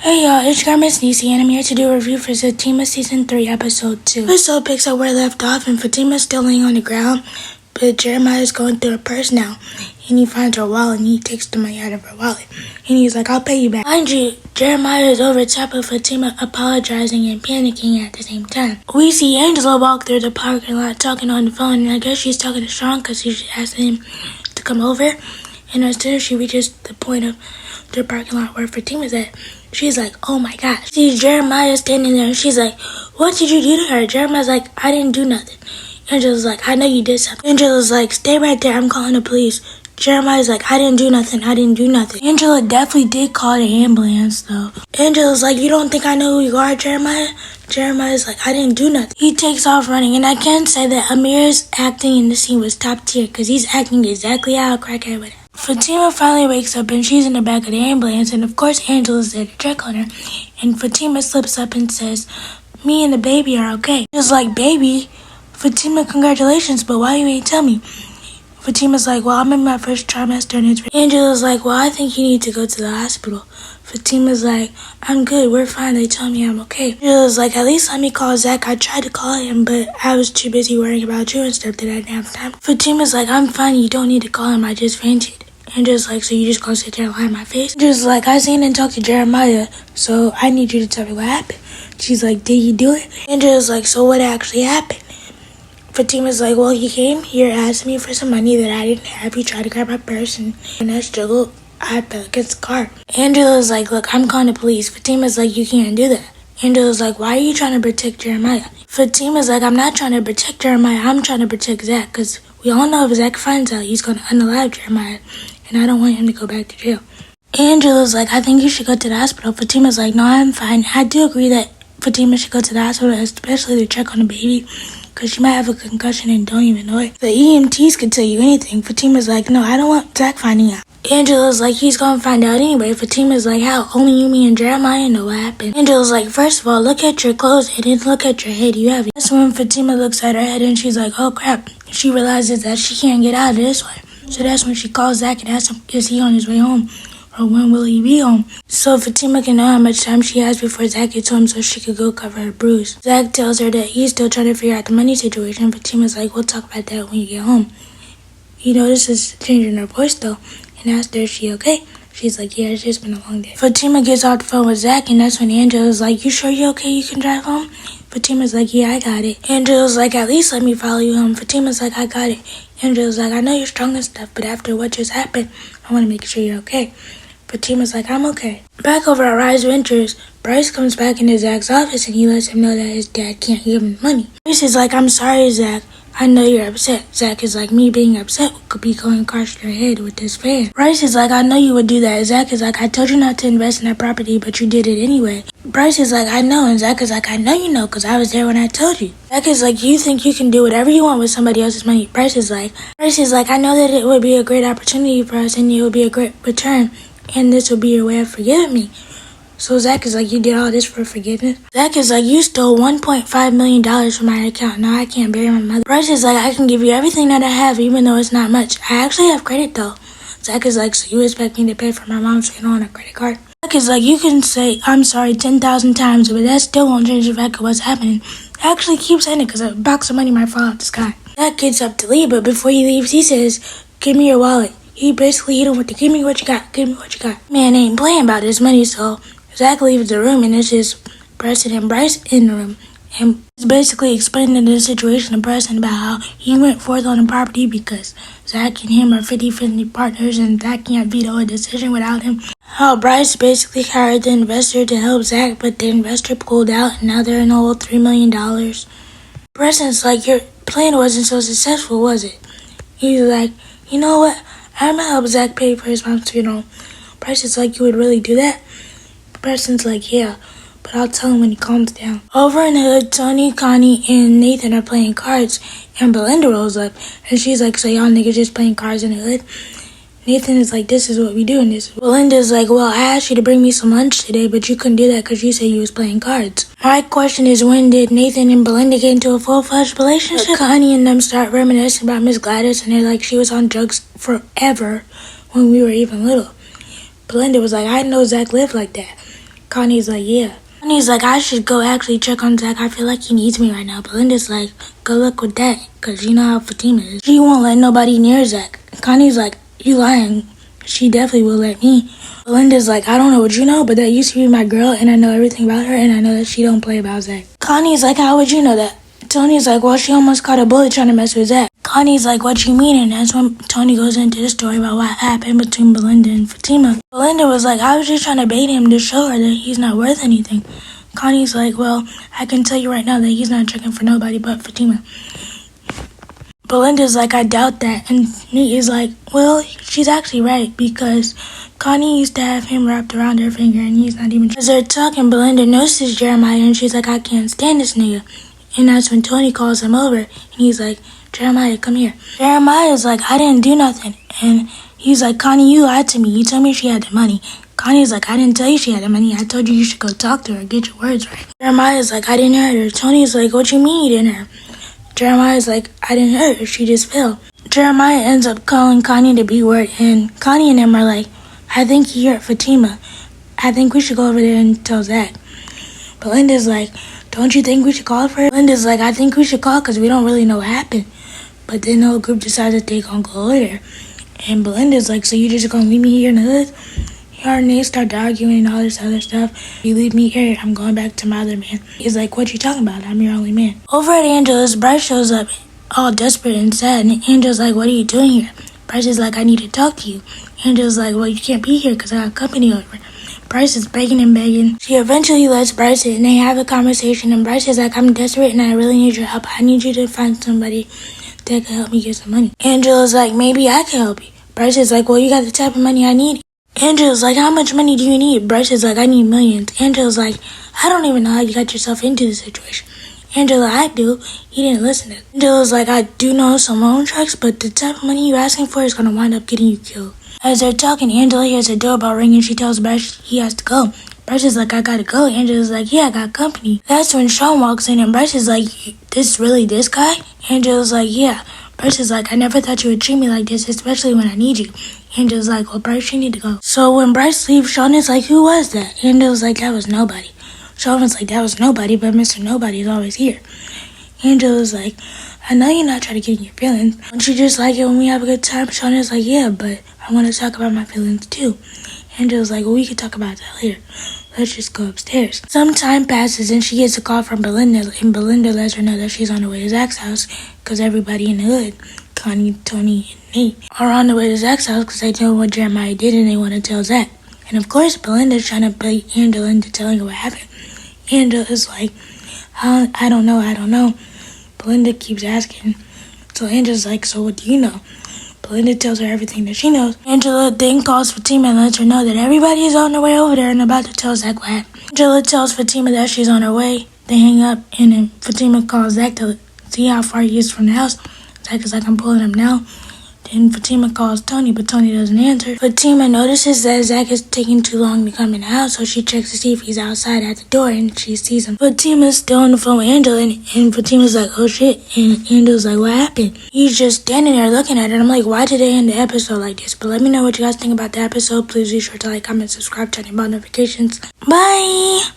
Hey y'all, it's your girl Missniecytv, and I'm here to do a review for Zatima Season 3, Episode 2. Episode picks up where it left off, and Fatima's still laying on the ground, but Jeremiah's going through her purse now, and he finds her wallet, and he takes the money out of her wallet, and he's like, I'll pay you back. Mind you, Jeremiah is over top of Fatima apologizing and panicking at the same time. We see Angela walk through the parking lot talking on the phone, and I guess she's talking to Sean because she's asking him to come over, and as soon as she reaches the point of the parking lot where Fatima's at, she's like, oh my gosh. She sees Jeremiah standing there and she's like, what did you do to her? Jeremiah's like, I didn't do nothing. Angela's like, I know you did something. Angela's like, stay right there, I'm calling the police. Jeremiah's like, I didn't do nothing. Angela definitely did call the ambulance though. Angela's like, you don't think I know who you are, Jeremiah? Jeremiah's like, I didn't do nothing. He takes off running, and I can say that Amir's acting in the scene was top tier because he's acting exactly how a crackhead would act. Fatima finally wakes up and she's in the back of the ambulance, and of course Angela's there to check on her, and Fatima slips up and says, me and the baby are okay. It's like, baby? Fatima, congratulations, but why you ain't tell me? Fatima's like, well, I'm in my first trimester and it's... Angela's like, well, I think you need to go to the hospital. Fatima's like, I'm good, we're fine, they told me I'm okay. Angela's like, at least let me call Zach. I tried to call him, but I was too busy worrying about you and stuff that I didn't have time. Fatima's like, I'm fine, you don't need to call him, I just fainted. Angela's like, so you just gonna sit there and lie in my face? Angela's like, I seen and talked to Jeremiah, so I need you to tell me what happened. She's like, did you do it? Angela's like, so what actually happened? Fatima's like, well, he came here, asked me for some money that I didn't have. He tried to grab my purse, and when I struggled, I fell against the car. Angela's like, look, I'm calling the police. Fatima's like, you can't do that. Angela's like, why are you trying to protect Jeremiah? Fatima's like, I'm not trying to protect Jeremiah, I'm trying to protect Zach, because we all know if Zach finds out, he's going to unalive Jeremiah, and I don't want him to go back to jail. Angela's like, I think you should go to the hospital. Fatima's like, no, I'm fine. I do agree that Fatima should go to the hospital, especially to check on the baby, because she might have a concussion and don't even know it. The EMTs can tell you anything. Fatima's like, no, I don't want Zach finding out. Angela's like, he's gonna find out anyway. Fatima's like, how? Only you, me, and Jeremiah know what happened. Angela's like, first of all, look at your clothes and then look at your head. You have it. That's when Fatima looks at her head and she's like, oh crap. She realizes that she can't get out of this way. So that's when she calls Zach and asks him, is he on his way home? Or when will he be home? So Fatima can know how much time she has before Zach gets home so she could go cover her bruise. Zach tells her that he's still trying to figure out the money situation. Fatima's like, we'll talk about that when you get home. He notices changing her voice though and asks her, is she okay? She's like, yeah, it's just been a long day. Fatima gets off the phone with Zach, and that's when Angela's like, you sure you're okay? You can drive home? Fatima's like, yeah, I got it. Angela's like, at least let me follow you home. Fatima's like, I got it. Angela's like, I know you're strong and stuff, but after what just happened, I want to make sure you're okay. Fatima's like, I'm okay. Back over at Rise Ventures, Bryce comes back into Zach's office and he lets him know that his dad can't give him money. Bryce is like, I'm sorry, Zach. I know you're upset. Zach is like, me being upset could be going across your head with this fan. Bryce is like, I know you would do that. Zach is like, I told you not to invest in that property, but you did it anyway. Bryce is like, I know. And Zach is like, I know you know, because I was there when I told you. Zach is like, you think you can do whatever you want with somebody else's money. Bryce is like, I know that it would be a great opportunity for us and it would be a great return. And this will be your way of forgiving me. So Zach is like, you did all this for forgiveness? Zach is like, you stole $1.5 million from my account. Now I can't bury my mother. Bryce is like, I can give you everything that I have, even though it's not much. I actually have credit though. Zach is like, so you expect me to pay for my mom's funeral on a credit card? Zach is like, you can say, I'm sorry 10,000 times, but that still won't change the fact of what's happening. I actually keep saying it because a box of money might fall out the sky. Zach gets up to leave, but before he leaves, he says, give me your wallet. He basically hit him with the, give me what you got, give me what you got. Man ain't playing about his money, so Zach leaves the room and it's just Preston and Bryce in the room. And he's basically explaining the situation to Preston about how he went forth on the property because Zach and him are 50-50 partners and Zach can't veto a decision without him. How Bryce basically hired the investor to help Zach, but the investor pulled out and now they're in the hole $3 million. Preston's like, your plan wasn't so successful, was it? He's like, you know what? I'm gonna help Zach pay for his mom's funeral. Bryce is like, you would really do that? Preston's like, yeah, but I'll tell him when he calms down. Over in the hood, Tony, Connie, and Nathan are playing cards, and Belinda rolls up, and she's like, so y'all niggas just playing cards in the hood? Nathan is like, this is what we do in this. Belinda's like, well, I asked you to bring me some lunch today, but you couldn't do that because you said you was playing cards. My question is, when did Nathan and Belinda get into a full-fledged relationship? Connie and them start reminiscing about Miss Gladys, and they're like, she was on drugs forever when we were even little. Belinda was like, I didn't know Zach lived like that. Connie's like, yeah. Connie's like, I should go actually check on Zach. I feel like he needs me right now. Belinda's like, good luck with that, because you know how Fatima is. She won't let nobody near Zach. Connie's like, you lying. She definitely will let me. Belinda's like, I don't know what you know, but that used to be my girl, and I know everything about her, and I know that she don't play about Zach. Connie's like, how would you know that? Tony's like, well, she almost caught a bullet trying to mess with Zach. Connie's like, what you mean? And that's when Tony goes into the story about what happened between Belinda and Fatima. Belinda was like, I was just trying to bait him to show her that he's not worth anything. Connie's like, well, I can tell you right now that he's not checking for nobody but Fatima. Belinda's like, I doubt that. And Nate is like, well, she's actually right, because Connie used to have him wrapped around her finger and he's not even. As they're talking, Belinda notices Jeremiah and she's like, I can't stand this nigga. And that's when Tony calls him over and he's like, Jeremiah, come here. Jeremiah's like, I didn't do nothing. And he's like, Connie, you lied to me. You told me she had the money. Connie's like, I didn't tell you she had the money. I told you should go talk to her. Get your words right. Jeremiah's like, I didn't hurt her. Tony's like, what you mean you didn't hurt her? Jeremiah's like, I didn't hurt her. She just fell. Jeremiah ends up calling Connie the B word, and Connie and him are like, I think he hurt Fatima. I think we should go over there and tell Zach. But Linda's like, don't you think we should call for her? Linda's like, I think we should call because we don't really know what happened. But then the whole group decides that they gonna go over there. And Belinda's like, so you just gonna leave me here in the hood? Her and they start arguing and all this other stuff. You leave me here, I'm going back to my other man. He's like, what you talking about? I'm your only man. Over at Angela's, Bryce shows up all desperate and sad. And Angela's like, what are you doing here? Bryce is like, I need to talk to you. Angela's like, well, you can't be here because I got company over. Bryce is begging and begging. She eventually lets Bryce in and they have a conversation. And Bryce is like, I'm desperate and I really need your help. I need you to find somebody that can help me get some money. Angela's like, maybe I can help you. Bryce is like, well, you got the type of money I need. Angela's like, how much money do you need? Bryce is like, I need millions. Angela's like, I don't even know how you got yourself into this situation. Angela, I do. He didn't listen to it. Angela's like, I do know some loan sharks, but the type of money you're asking for is going to wind up getting you killed. As they're talking, Angela hears a doorbell ring and she tells Bryce he has to go. Bryce is like, I gotta go. Angela's like, yeah, I got company. That's when Sean walks in and Bryce is like, this really this guy? Angela's like, yeah. Bryce is like, I never thought you would treat me like this, especially when I need you. Angela's like, well, Bryce, you need to go. So when Bryce leaves, Sean is like, who was that? Angela's like, that was nobody. Sean was like, that was nobody, but Mr. Nobody is always here. Angela's like, I know you're not trying to get in your feelings. Don't you just like it when we have a good time? Sean is like, yeah, but I want to talk about my feelings too. Angela's like, well, we can talk about that later. Let's just go upstairs. Some time passes and she gets a call from Belinda, and Belinda lets her know that she's on the way to Zach's house because everybody in the hood, Connie, Tony, and Nate, are on the way to Zach's house because they know what Jeremiah did and they want to tell Zach. And of course, Belinda's trying to bait Angela into telling her what happened. Angela's like, I don't know. Belinda keeps asking. So Angela's like, so what do you know? Belinda tells her everything that she knows. Angela then calls Fatima and lets her know that everybody is on their way over there and about to tell Zach what happened. Angela tells Fatima that she's on her way. They hang up and then Fatima calls Zach to see how far he is from the house. Zach is like, I'm pulling him now. Then Fatima calls Tony, but Tony doesn't answer. Fatima notices that Zach is taking too long to come in the house, so she checks to see if he's outside at the door, and she sees him. Fatima's still on the phone with Angela, and Fatima's like, oh shit. And Angela's like, what happened? He's just standing there looking at her, and I'm like, why did they end the episode like this? But let me know what you guys think about the episode. Please be sure to like, comment, subscribe, turn on notifications. Bye!